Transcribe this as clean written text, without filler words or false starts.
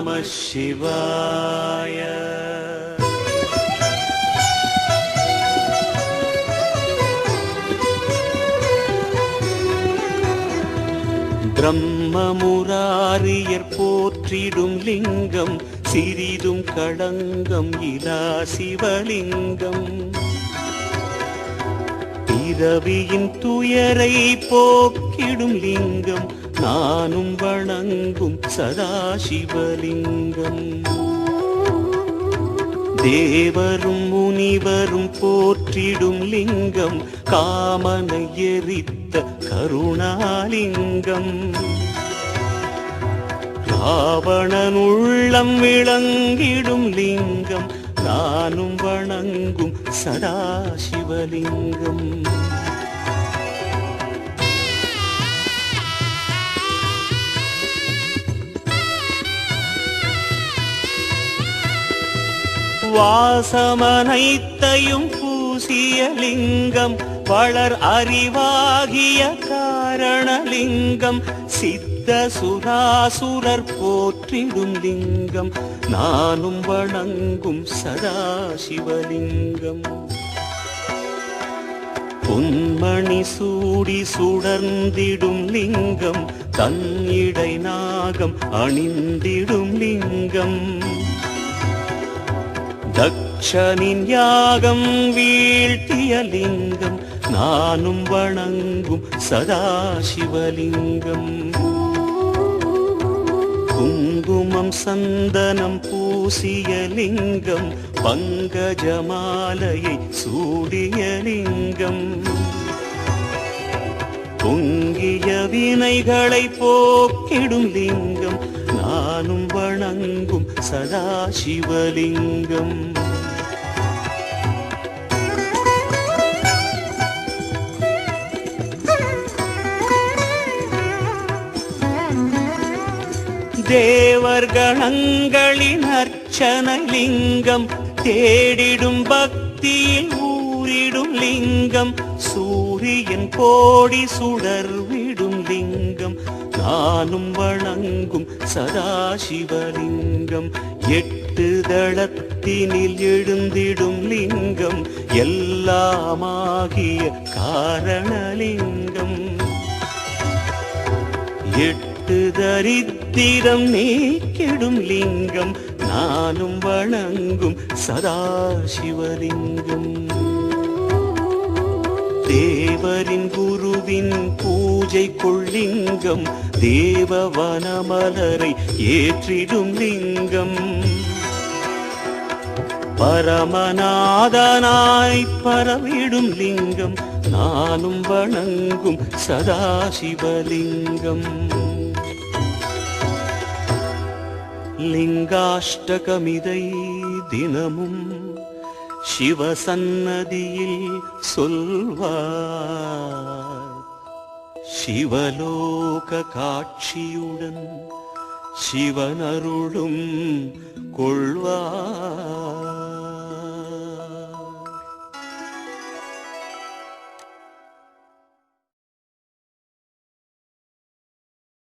நமः சிவாய. பிரம்மமுராரியர் போற்றிடும் லிங்கம், சிறிதும் களங்கம் இலா சிவலிங்கம். பிறவியின் துயரை போக்கிடும் லிங்கம், நானும் வணங்கும் சதாசிவலிங்கம். தேவரும் முனிவரும் போற்றிடும் லிங்கம், காமனை எரித்த கருணாலிங்கம். ராவணன் உள்ளம் விளங்கிடும் லிங்கம், நானும் வணங்கும் சதாசிவலிங்கம். வாசமனைத்தையும் பூசிய லிங்கம், வளர் அறிவாகிய காரணலிங்கம். சித்த சுராசுரர் போற்றிடும் லிங்கம், நானும் வணங்கும் சதாசிவலிங்கம். பொன்மணி சூடி சுடர்ந்திடும் லிங்கம், தன்னிடை நாகம் அணிந்திடும் லிங்கம். தக்ஷனின் யாகம் வீழ்த்திய லிங்கம், நானும் வணங்கும் சதாசிவலிங்கம். குங்குமம் சந்தனம் பூசிய லிங்கம், பங்கஜமாலையை சூடிய லிங்கம். பொங்கிய வினைகளை போக்கிடும் லிங்கம், நானும் வணங்கும் சதாசிவலிங்கம். தேவர்கணங்களின் அர்ச்சனை லிங்கம், தேடிடும் பக்தியில் ஊரிடும் லிங்கம். சூரியன் கோடி சுடர்விடும் லிங்கம், நானும் வணங்கும் சதாசிவலிங்கம். எட்டு தளத்தினில் எழுந்திடும் லிங்கம், எல்லாமாகிய காரணலிங்கம். எட்டு தரித்திரம் நீக்கிடும் லிங்கம், நானும் வணங்கும் சதாசிவலிங்கம். தேவரின் குருவின் பூஜை கொள்ளிங்கம், தேவவனமலரை ஏற்றிடும் லிங்கம். பரமநாதனாய் பரவிடும் லிங்கம், நானும் வணங்கும் சதாசிவலிங்கம். லிங்காஷ்டகமிதை தினமும் சிவசன்னதியில் சொல்வார். சிவலோக காட்சியுடன் சிவனருளும் கொள்வார்.